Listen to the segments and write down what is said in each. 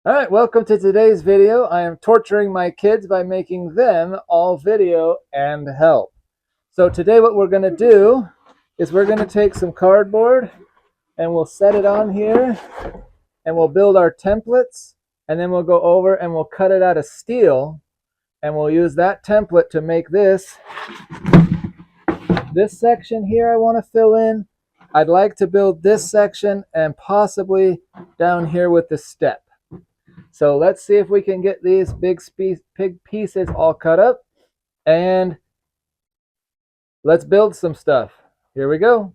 All right, welcome to today's video. I am torturing my kids by making them all video and help. So today what we're going to do is we're going to take some cardboard and we'll set it on here and we'll build our templates, and then we'll go over and we'll cut it out of steel and we'll use that template to make this section here I want to fill in. I'd like to build this section and possibly down here with the step. So let's see if we can get these big pieces all cut up, and let's build some stuff. Here we go.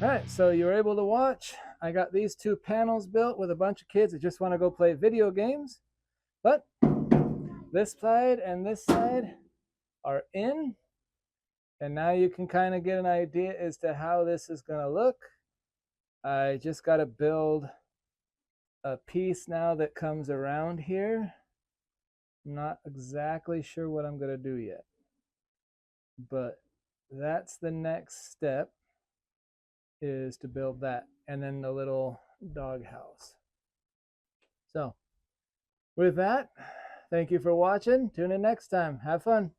All right, so you were able to watch. I got these two panels built with a bunch of kids that just want to go play video games. But this side and this side are in. And now you can kind of get an idea as to how this is going to look. I just got to build a piece now that comes around here. I'm not exactly sure what I'm going to do yet, but that's the next step, is to build that, and then the little doghouse. So with that, thank you for watching. Tune in next time. Have fun.